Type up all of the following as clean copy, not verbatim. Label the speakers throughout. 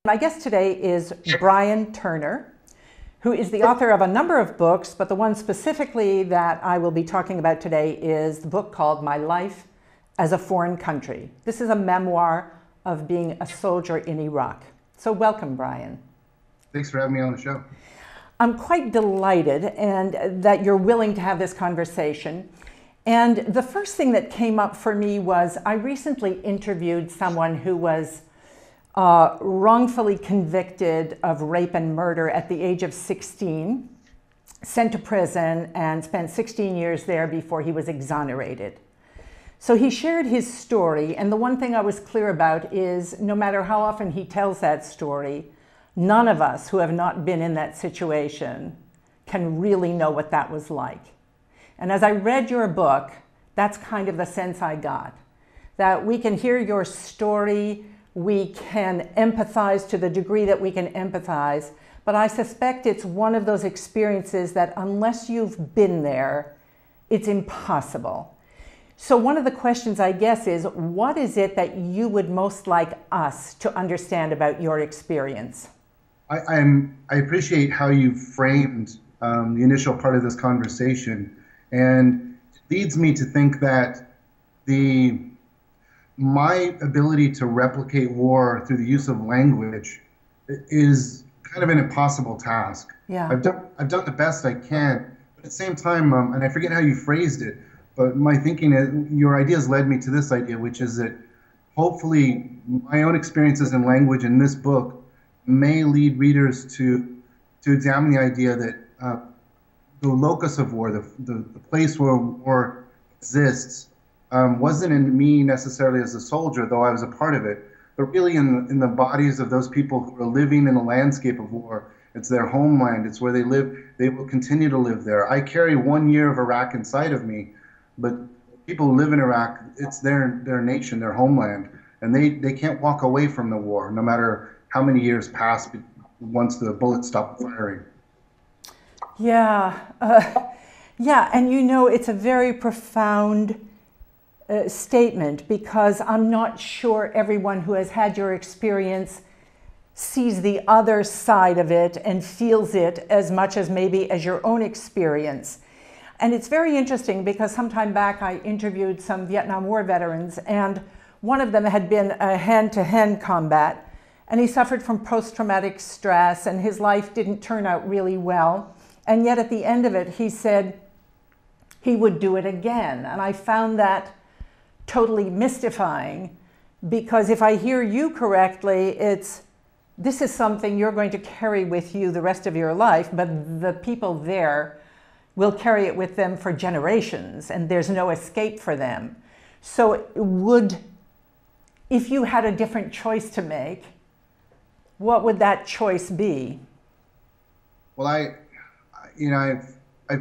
Speaker 1: My guest today is Brian Turner, who is the author of a number of books, but the one specifically that I will be talking about today is the book called My Life as a Foreign Country. This is a memoir of being a soldier in Iraq. So welcome, Brian.
Speaker 2: Thanks for having me on the show.
Speaker 1: I'm quite delighted that you're willing to have this conversation. And the first thing that came up for me was I recently interviewed someone who was wrongfully convicted of rape and murder at the age of 16, sent to prison and spent 16 years there before he was exonerated. So he shared his story, and the one thing I was clear about is no matter how often he tells that story, none of us who have not been in that situation can really know what that was like. And as I read your book, that's kind of the sense I got, that we can hear your story, we can empathize to the degree that we can empathize, but I suspect it's one of those experiences that unless you've been there, it's impossible. So one of the questions, I guess, is what is it that you would most like us to understand about your experience?
Speaker 2: I appreciate how you framed the initial part of this conversation, and it leads me to think that my ability to replicate war through the use of language is kind of an impossible task.
Speaker 1: Yeah.
Speaker 2: I've done the best I can, but at the same time, and I forget how you phrased it, but my thinking is, your ideas led me to this idea, which is that hopefully my own experiences in language in this book may lead readers to examine the idea that the locus of war, the place where war exists, wasn't in me necessarily as a soldier, though I was a part of it, but really in the bodies of those people who are living in the landscape of war. It's their homeland. It's where they live. They will continue to live there. I carry 1 year of Iraq inside of me, but people who live in Iraq, it's their nation, their homeland, and they can't walk away from the war, no matter how many years pass once the bullets stop firing.
Speaker 1: Yeah, yeah, and you know, it's a very profound statement, because I'm not sure everyone who has had your experience sees the other side of it and feels it as much as maybe as your own experience. And it's very interesting because some time back I interviewed some Vietnam War veterans, and one of them had been a hand-to-hand combat, and he suffered from post-traumatic stress, and his life didn't turn out really well. And yet at the end of it, he said he would do it again. And I found that totally mystifying, because if I hear you correctly, this is something you're going to carry with you the rest of your life, but the people there will carry it with them for generations, and there's no escape for them. So if you had a different choice to make, what would that choice be?
Speaker 2: Well, I've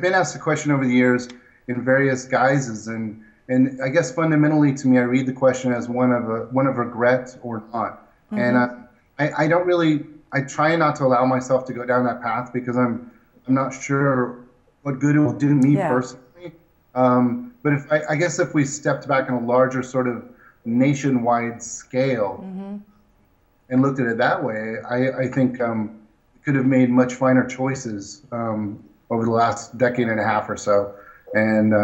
Speaker 2: been asked the question over the years in various guises, and I guess fundamentally to me, I read the question as one of regret or not. Mm-hmm. And I try not to allow myself to go down that path, because I'm not sure what good it will do me personally. But I guess if we stepped back on a larger sort of nationwide scale, mm-hmm. and looked at it that way, I think could have made much finer choices over the last decade and a half or so. And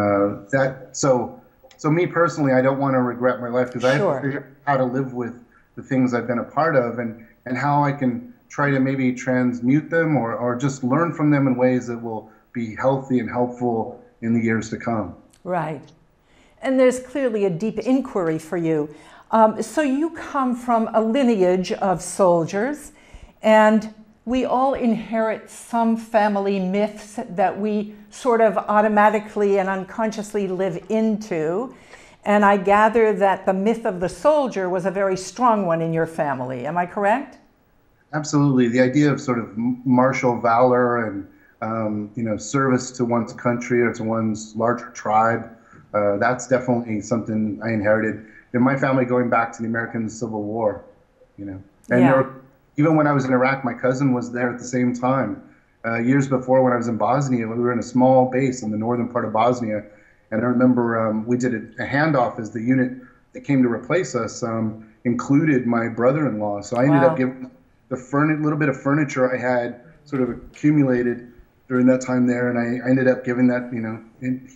Speaker 2: so me personally, I don't want to regret my life, because I have to figure out how to live with the things I've been a part of, and how I can try to maybe transmute them or just learn from them in ways that will be healthy and helpful in the years to come.
Speaker 1: Right. And there's clearly a deep inquiry for you. So you come from a lineage of soldiers, and we all inherit some family myths that we sort of automatically and unconsciously live into. And I gather that the myth of the soldier was a very strong one in your family. Am I correct?
Speaker 2: Absolutely. The idea of sort of martial valor and service to one's country or to one's larger tribe, that's definitely something I inherited in my family going back to the American Civil War. And even when I was in Iraq, my cousin was there at the same time. Years before, when I was in Bosnia, we were in a small base in the northern part of Bosnia, and I remember we did a handoff as the unit that came to replace us included my brother-in-law. So I ended up giving little bit of furniture I had sort of accumulated during that time there, and I ended up giving that, he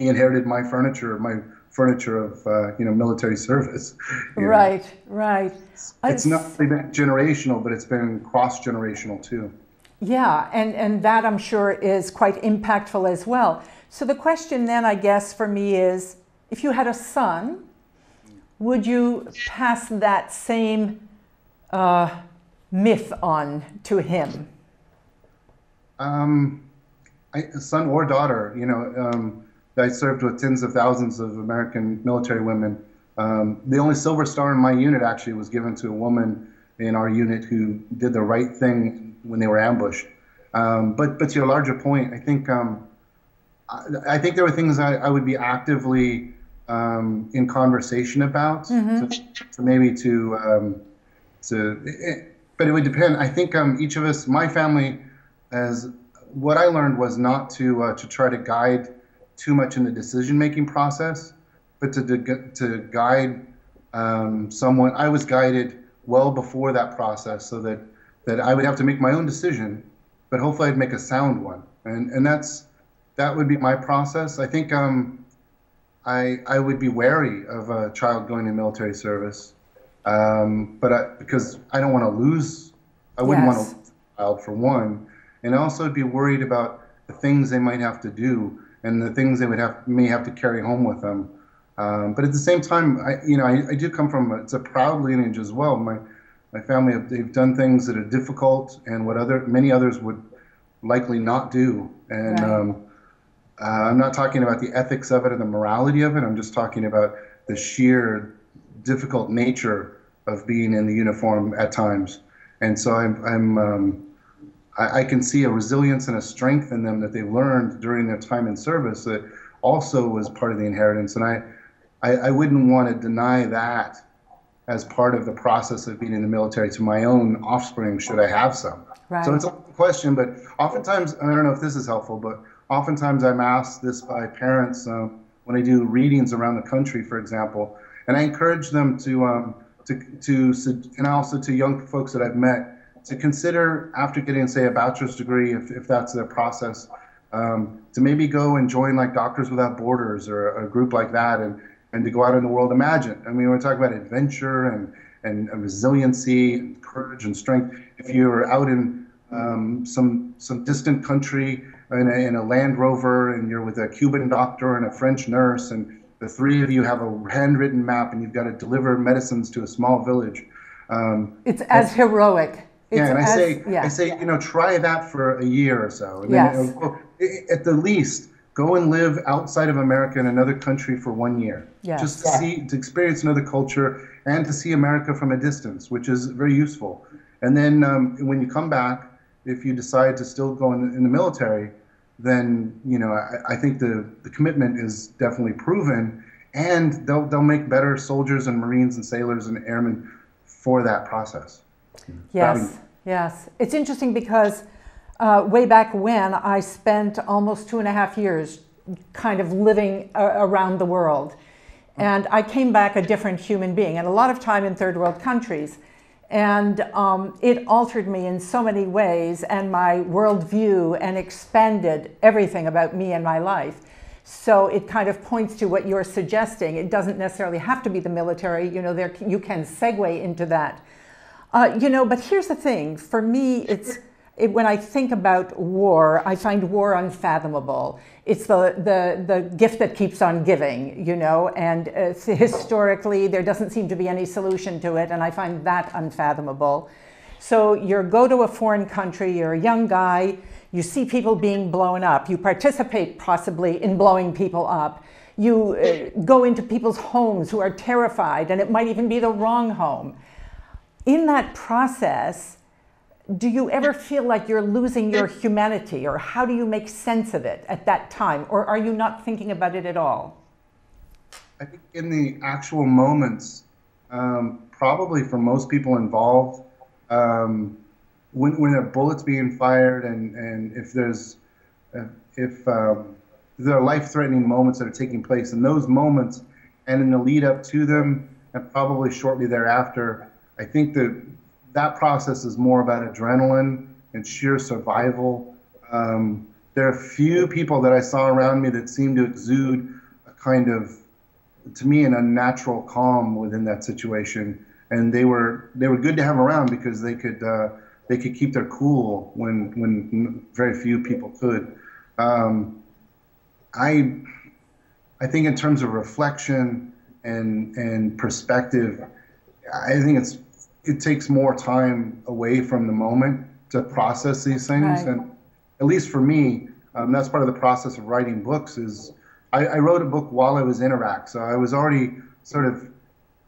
Speaker 2: inherited my furniture of, military service.
Speaker 1: Right, right.
Speaker 2: It's not only been generational, but it's been cross-generational too.
Speaker 1: Yeah, and that I'm sure is quite impactful as well. So the question then, I guess, for me is, if you had a son, would you pass that same myth on to him?
Speaker 2: Son or daughter, I served with tens of thousands of American military women. The only silver star in my unit actually was given to a woman in our unit who did the right thing when they were ambushed. But to your larger point, I think there were things I would be actively in conversation about, but it would depend. I think each of us, my family, what I learned was not to try to guide too much in the decision-making process, but to guide someone. I was guided well before that process, so that I would have to make my own decision, but hopefully I'd make a sound one. And that would be my process. I think I would be wary of a child going to military service, because I don't want to lose. I wouldn't want to lose a child, for one, and also be worried about the things they might have to do and the things they may have to carry home with them. But at the same time, I do come from it's a proud lineage as well. My family, they've done things that are difficult and what many others would likely not do. And right. I'm not talking about the ethics of it or the morality of it. I'm just talking about the sheer difficult nature of being in the uniform at times. And so I can see a resilience and a strength in them that they've learned during their time in service that also was part of the inheritance. And I wouldn't want to deny that as part of the process of being in the military to my own offspring, should I have some. Right. So it's a question, but oftentimes, I don't know if this is helpful, but oftentimes I'm asked this by parents when I do readings around the country, for example, and I encourage them and also to young folks that I've met, to consider, after getting, say, a bachelor's degree, if that's their process, to maybe go and join like Doctors Without Borders or a group like that, and to go out in the world. Imagine, I mean, we're talking about adventure and resiliency, and courage and strength. If you're out in some distant country in a Land Rover, and you're with a Cuban doctor and a French nurse, and the three of you have a handwritten map, and you've got to deliver medicines to a small village.
Speaker 1: It's as heroic.
Speaker 2: I say, try that for a year or so. And then, at the least, go and live outside of America in another country for 1 year. Yes. Just to experience another culture and to see America from a distance, which is very useful. And then when you come back, if you decide to still go in the military, then, I think the commitment is definitely proven, and they'll make better soldiers and Marines and sailors and airmen for that process.
Speaker 1: Yes, yes. It's interesting because way back when, I spent almost 2.5 years kind of living around the world. And I came back a different human being, and a lot of time in third world countries. And it altered me in so many ways, and my worldview, and expanded everything about me and my life. So it kind of points to what you're suggesting. It doesn't necessarily have to be the military. You can segue into that. But here's the thing. For me, when I think about war, I find war unfathomable. It's the gift that keeps on giving, and historically there doesn't seem to be any solution to it, and I find that unfathomable. So you go to a foreign country, you're a young guy, you see people being blown up, you participate possibly in blowing people up, you go into people's homes who are terrified, and it might even be the wrong home. In that process, do you ever feel like you're losing your humanity, or how do you make sense of it at that time? Or are you not thinking about it at all?
Speaker 2: I think in the actual moments, probably for most people involved, when a bullet's being fired, and if there are life-threatening moments that are taking place, in those moments and in the lead up to them, and probably shortly thereafter, I think that that process is more about adrenaline and sheer survival. There are few people that I saw around me that seemed to exude a kind of, to me, an unnatural calm within that situation, and they were good to have around because they could keep their cool when very few people could. I think in terms of reflection and perspective, I think it takes more time away from the moment to process these things.
Speaker 1: Right.
Speaker 2: And at least for me, that's part of the process of writing books. Is I wrote a book while I was in Iraq, so I was already sort of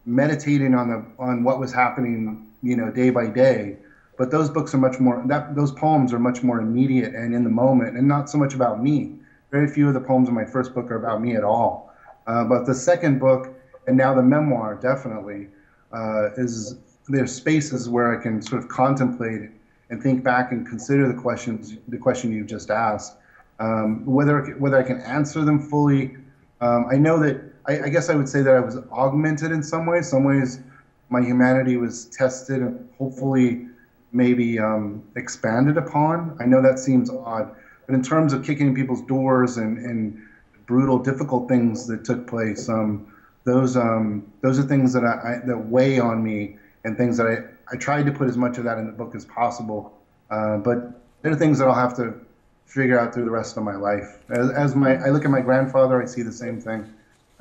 Speaker 2: meditating on what was happening, day by day. But those books are much more those poems are much more immediate and in the moment, and not so much about me. Very few of the poems in my first book are about me at all. But the second book, and now the memoir, definitely there's spaces where I can sort of contemplate and think back and consider the question you just asked. Whether I can answer them fully, I know that I guess I would say that I was augmented in some ways. Some ways, my humanity was tested and hopefully maybe expanded upon. I know that seems odd, but in terms of kicking in people's doors and brutal, difficult things that took place, those are things that weigh on me, and things that I tried to put as much of that in the book as possible. But there are things that I'll have to figure out through the rest of my life. I look at my grandfather, I see the same thing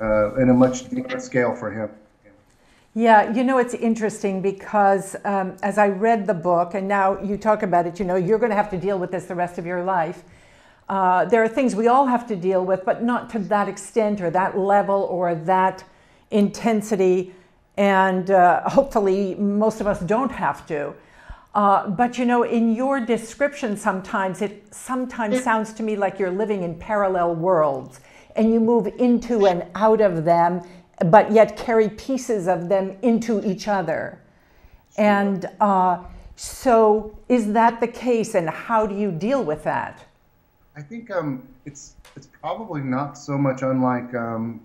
Speaker 2: in a much deeper scale for him.
Speaker 1: Yeah, it's interesting because as I read the book, and now you talk about it, you're going to have to deal with this the rest of your life. There are things we all have to deal with, but not to that extent or that level or that intensity. And hopefully most of us don't have to. But in your description sometimes, it sounds to me like you're living in parallel worlds and you move into and out of them, but yet carry pieces of them into each other. Sure. And so is that the case, and how do you deal with that?
Speaker 2: I think it's probably not so much unlike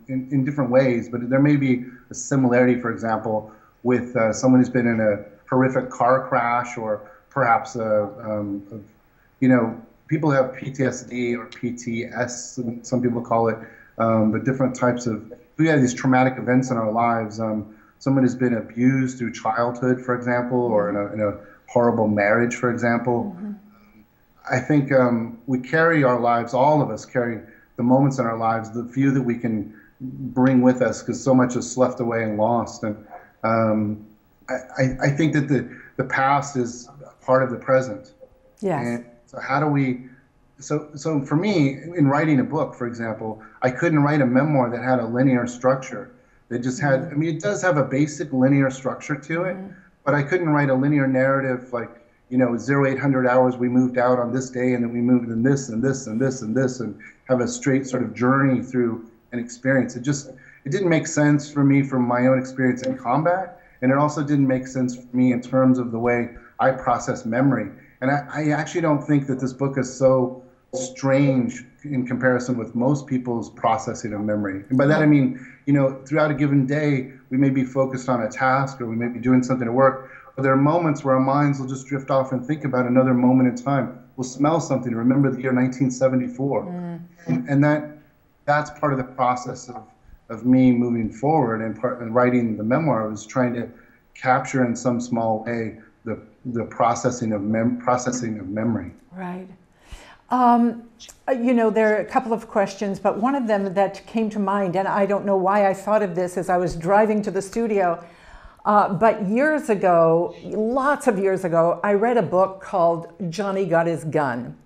Speaker 2: in different ways, but there may be a similarity, for example, with someone who's been in a horrific car crash, or perhaps people have PTSD or PTS, some people call it, but different types of, we have these traumatic events in our lives. Someone who's been abused through childhood, for example, or in a horrible marriage, for example. Mm-hmm. I think we carry our lives, all of us carry the moments in our lives, the few that we can bring with us, because so much is sloughed away and lost. And I think that the past is part of the present.
Speaker 1: Yes.
Speaker 2: And so how do we, so for me, in writing a book, for example, I couldn't write a memoir that had a linear structure. That just had, I mean, it does have a basic linear structure to it, but I couldn't write a linear narrative like, 0800 hours we moved out on this day, and then we moved in this and this and this and this, and have a straight sort of journey through an experience. It didn't make sense for me from my own experience in combat, and it also didn't make sense for me in terms of the way I process memory. And I actually don't think that this book is so strange in comparison with most people's processing of memory. And by that I mean, throughout a given day, we may be focused on a task, or we may be doing something at work, but there are moments where our minds will just drift off and think about another moment in time. We'll smell something, remember the year 1974. And that's part of the process of me moving forward, and writing the memoir was trying to capture in some small way the processing of memory.
Speaker 1: Right. There are a couple of questions, but one of them that came to mind, and I don't know why I thought of this as I was driving to the studio, but years ago, lots of years ago, I read a book called Johnny Got His Gun.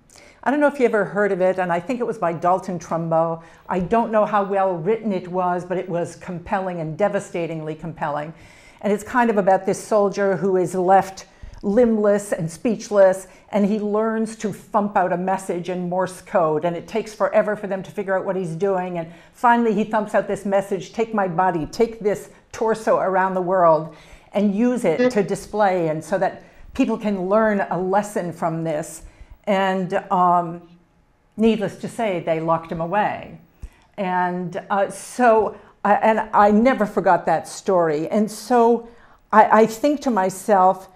Speaker 1: I don't know if you ever heard of it, and I think it was by Dalton Trumbo. I don't know how well written it was, but it was compelling and devastatingly compelling. And it's kind of about this soldier who is left limbless and speechless, and he learns to thump out a message in Morse code, and it takes forever for them to figure out what he's doing, and finally he thumps out this message: take my body, take this torso around the world, and use it to display, and so that people can learn a lesson from this. And needless to say, they locked him away. And I never forgot that story. And so I think to myself,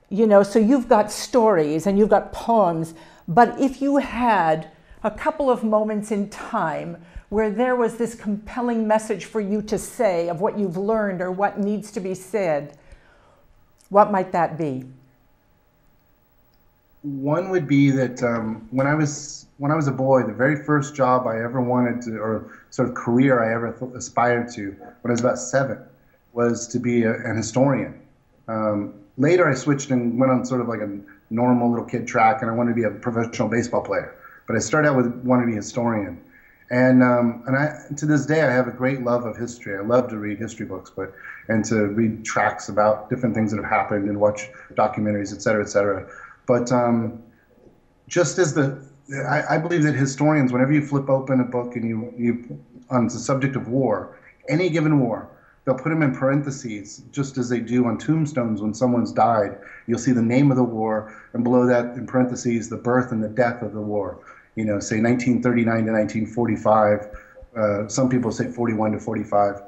Speaker 1: so you've got stories and you've got poems, but if you had a couple of moments in time where there was this compelling message for you to say of what you've learned or what needs to be said, what might that be?
Speaker 2: One would be that when I was a boy, the very first job I ever wanted to, or sort of career I ever aspired to, when I was about 7, was to be an historian. Later, I switched and went on sort of like a normal little kid track, and I wanted to be a professional baseball player. But I started out with wanting to be a historian, and to this day I have a great love of history. I love to read history books, and to read tracts about different things that have happened and watch documentaries, et cetera, et cetera. But just as I believe that historians, whenever you flip open a book and you on the subject of war, any given war, they'll put them in parentheses, just as they do on tombstones when someone's died. You'll see the name of the war, and below that, in parentheses, the birth and the death of the war. Say 1939 to 1945. Some people say 41 to 45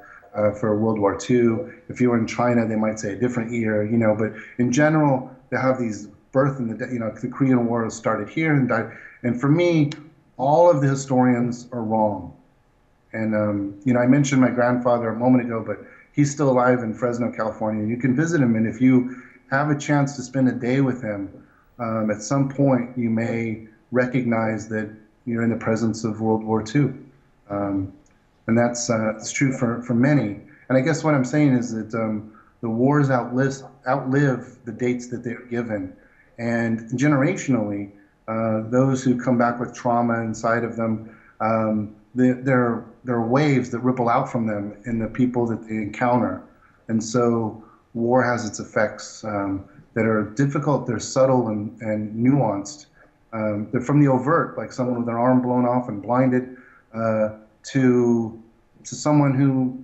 Speaker 2: for World War II. If you were in China, they might say a different year. But in general, they have these birth and the death. The Korean War started here and died. And for me, all of the historians are wrong. And, I mentioned my grandfather a moment ago, but he's still alive in Fresno, California. You can visit him, and if you have a chance to spend a day with him, at some point you may recognize that you're in the presence of World War II. And that's it's true for many. And I guess what I'm saying is that the wars outlive the dates that they're given. And generationally, those who come back with trauma inside of them, there are waves that ripple out from them in the people that they encounter. And so war has its effects that are difficult, they're subtle and nuanced. They're from the overt, like someone with their arm blown off and blinded, to someone who,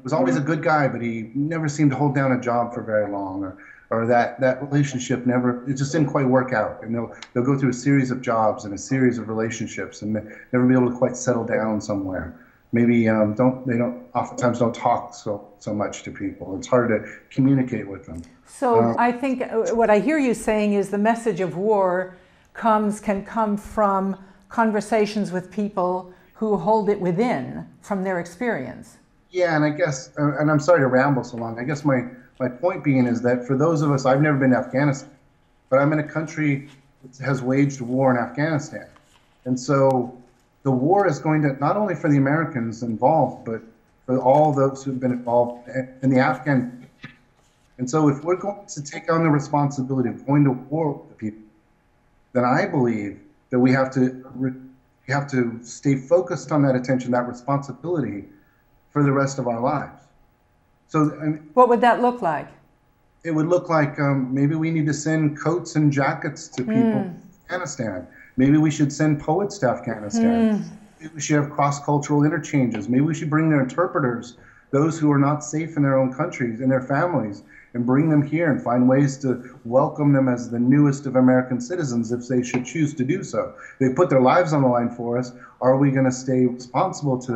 Speaker 2: was always a good guy, but he never seemed to hold down a job for very long, or that relationship it just didn't quite work out. And they'll go through a series of jobs and a series of relationships and never be able to quite settle down somewhere. Maybe they oftentimes don't talk so much to people. It's hard to communicate with them.
Speaker 1: So I think what I hear you saying is the message of war can come from conversations with people who hold it within from their experience.
Speaker 2: Yeah, and I guess, and I'm sorry to ramble so long. I guess my point being is that for those of us, I've never been to Afghanistan, but I'm in a country that has waged a war in Afghanistan. And so the war is going to, not only for the Americans involved, but for all those who've been involved in the Afghan. And so if we're going to take on the responsibility of going to war with the people, then I believe that we have to stay focused on that attention, that responsibility for the rest of our lives. So,
Speaker 1: what would that look like?
Speaker 2: It would look like maybe we need to send coats and jackets to people in Afghanistan. Maybe we should send poets to Afghanistan. Maybe we should have cross-cultural interchanges. Maybe we should bring their interpreters, those who are not safe in their own countries and their families, and bring them here and find ways to welcome them as the newest of American citizens if they should choose to do so. They put their lives on the line for us. Are we going to stay responsible to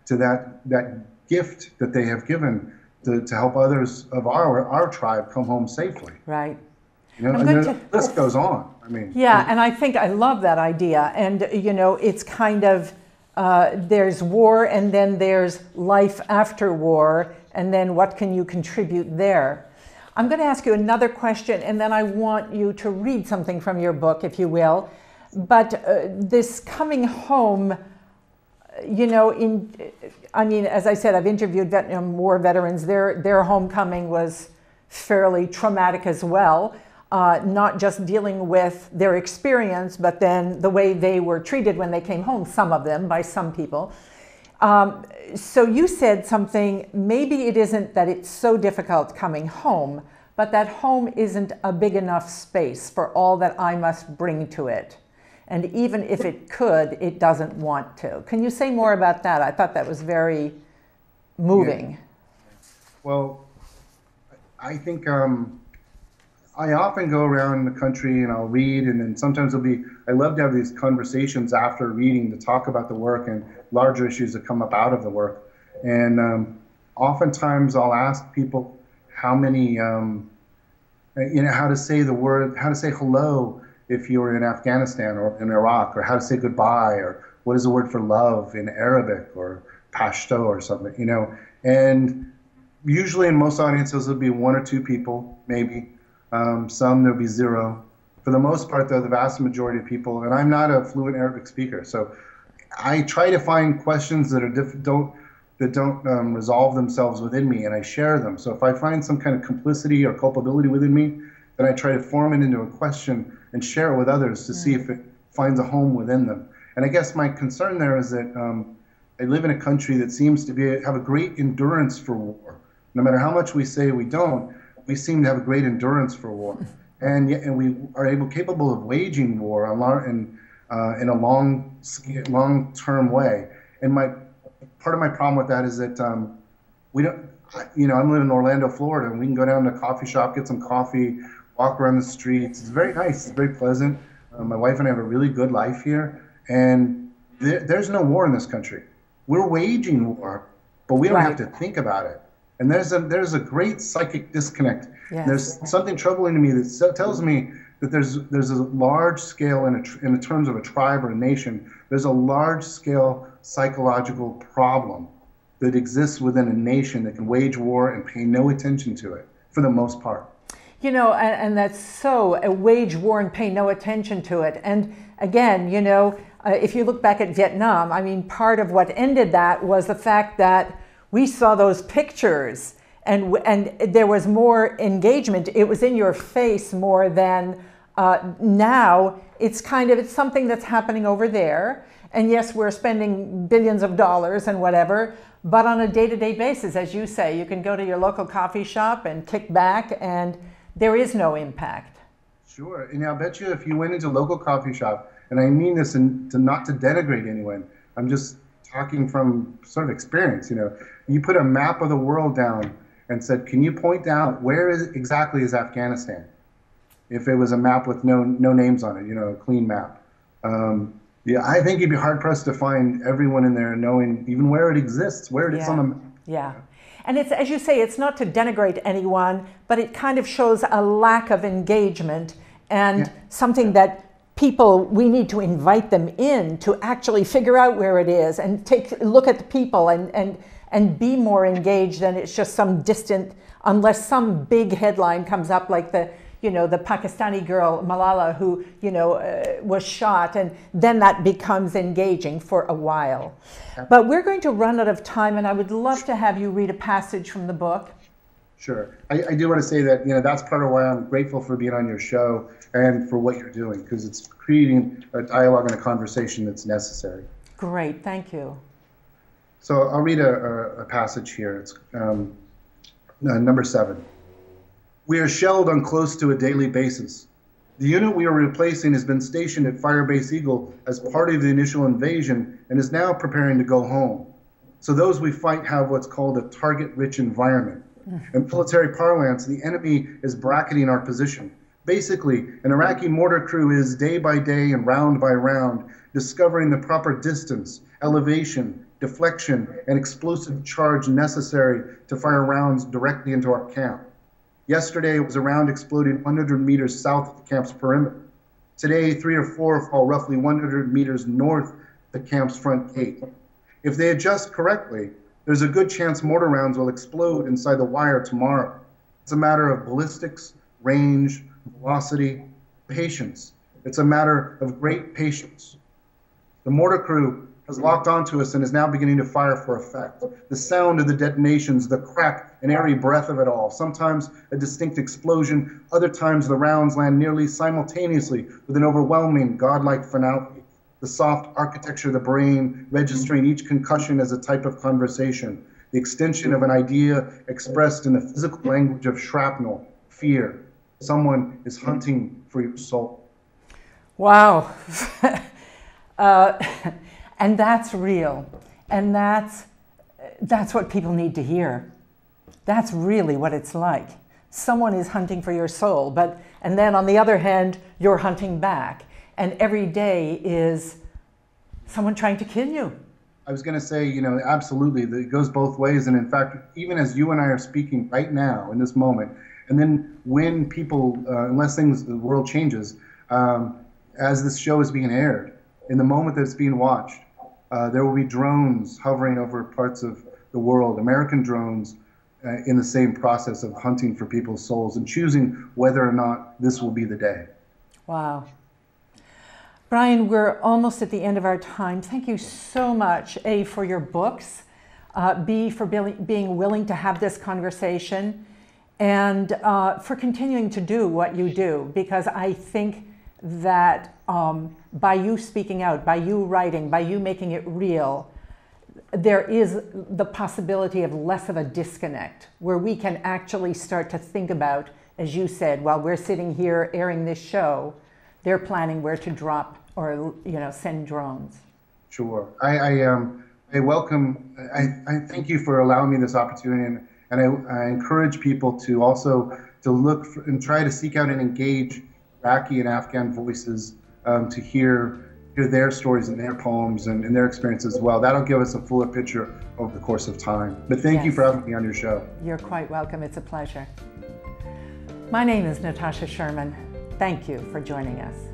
Speaker 2: that gift that they have given to help others of our tribe come home safely?
Speaker 1: Right.
Speaker 2: And the list goes on.
Speaker 1: Yeah, and I think I love that idea. And, it's kind of, there's war and then there's life after war, and then what can you contribute there? I'm going to ask you another question, and then I want you to read something from your book, if you will. But this coming home, as I said, I've interviewed Vietnam War veterans. Their homecoming was fairly traumatic as well. Not just dealing with their experience, but then the way they were treated when they came home, some of them, by some people. So you said something, maybe it isn't that it's so difficult coming home, but that home isn't a big enough space for all that I must bring to it. And even if it could, it doesn't want to. Can you say more about that? I thought that was very moving.
Speaker 2: Yeah. Well, I think I often go around the country and I'll read, and then sometimes I love to have these conversations after reading to talk about the work and larger issues that come up out of the work. And oftentimes I'll ask people how many how to say the word, how to say hello if you're in Afghanistan or in Iraq, or how to say goodbye, or what is the word for love in Arabic or Pashto or something, and usually in most audiences there'll be one or two people, maybe. Some there'll be zero. For the most part, though, the vast majority of people, and I'm not a fluent Arabic speaker, so I try to find questions that are don't resolve themselves within me, and I share them. So if I find some kind of complicity or culpability within me, then I try to form it into a question and share it with others to see if it finds a home within them. And I guess my concern there is that I live in a country that seems to have a great endurance for war. No matter how much we say we don't, we seem to have a great endurance for war, and we are capable of waging war in a long-term way. And part of my problem with that is that we don't. I'm living in Orlando, Florida, and we can go down to a coffee shop, get some coffee, walk around the streets. It's very nice. It's very pleasant. My wife and I have a really good life here, and there's no war in this country. We're waging war, but we don't have to think about it. And there's a great psychic disconnect.
Speaker 1: Yes.
Speaker 2: There's something troubling to me that tells me that there's a large scale in terms of a tribe or a nation. There's a large scale psychological problem that exists within a nation that can wage war and pay no attention to it for the most part.
Speaker 1: And that's so, wage war and pay no attention to it. And again, if you look back at Vietnam, I mean, part of what ended that was the fact that we saw those pictures and there was more engagement. It was in your face more than now. It's something that's happening over there. And yes, we're spending billions of dollars and whatever, but on a day-to-day basis, as you say, you can go to your local coffee shop and kick back and there is no impact.
Speaker 2: Sure, and I'll bet you if you went into a local coffee shop, and I mean this not to denigrate anyone, I'm just talking from sort of experience, you put a map of the world down and said, can you point out where exactly is Afghanistan? If it was a map with no names on it, a clean map. I think you'd be hard pressed to find everyone in there knowing even where it exists, where it is on the map.
Speaker 1: Yeah. And it's, as you say, it's not to denigrate anyone, but it kind of shows a lack of engagement and something that we need to invite them in to actually figure out where it is and take a look at the people and be more engaged than it's just some distant, unless some big headline comes up like the Pakistani girl Malala who was shot, and then that becomes engaging for a while. But we're going to run out of time, and I would love to have you read a passage from the book.
Speaker 2: Sure. I do want to say that that's part of why I'm grateful for being on your show and for what you're doing, because it's creating a dialogue and a conversation that's necessary.
Speaker 1: Great, thank you.
Speaker 2: So I'll read a passage here. It's number 7. We are shelled on close to a daily basis. The unit we are replacing has been stationed at Firebase Eagle as part of the initial invasion and is now preparing to go home. So those we fight have what's called a target-rich environment. In military parlance, the enemy is bracketing our position. Basically, an Iraqi mortar crew is day by day and round by round discovering the proper distance, elevation, deflection, and explosive charge necessary to fire rounds directly into our camp. Yesterday, it was a round exploding 100 meters south of the camp's perimeter. Today, 3 or 4 fall roughly 100 meters north of the camp's front gate. If they adjust correctly, there's a good chance mortar rounds will explode inside the wire tomorrow. It's a matter of ballistics, range, velocity, patience. It's a matter of great patience. The mortar crew has locked onto us and is now beginning to fire for effect. The sound of the detonations, the crack and airy breath of it all, sometimes a distinct explosion, other times the rounds land nearly simultaneously with an overwhelming godlike finality. The soft architecture of the brain registering each concussion as a type of conversation, the extension of an idea expressed in the physical language of shrapnel, fear. Someone is hunting for your soul.
Speaker 1: Wow. And that's real. And that's what people need to hear. That's really what it's like. Someone is hunting for your soul, and then on the other hand, you're hunting back. And every day is someone trying to kill you.
Speaker 2: I was going to say, absolutely, it goes both ways. And in fact, even as you and I are speaking right now in this moment, And then when people, unless the world changes, as this show is being aired, in the moment that it's being watched, there will be drones hovering over parts of the world, American drones, in the same process of hunting for people's souls and choosing whether or not this will be the day.
Speaker 1: Wow. Brian, we're almost at the end of our time. Thank you so much, A, for your books, B, for being willing to have this conversation, and for continuing to do what you do, because I think that by you speaking out, by you writing, by you making it real, there is the possibility of less of a disconnect, where we can actually start to think about, as you said, while we're sitting here airing this show, they're planning where to drop or send drones.
Speaker 2: Sure. I welcome, I thank you for allowing me this opportunity, and I encourage people to also to look for, and try to seek out and engage Iraqi and Afghan voices to hear their stories and their poems and their experiences as well. That'll give us a fuller picture over the course of time. But thank you for having me on your show.
Speaker 1: You're quite welcome. It's a pleasure. My name is Natasha Sherman. Thank you for joining us.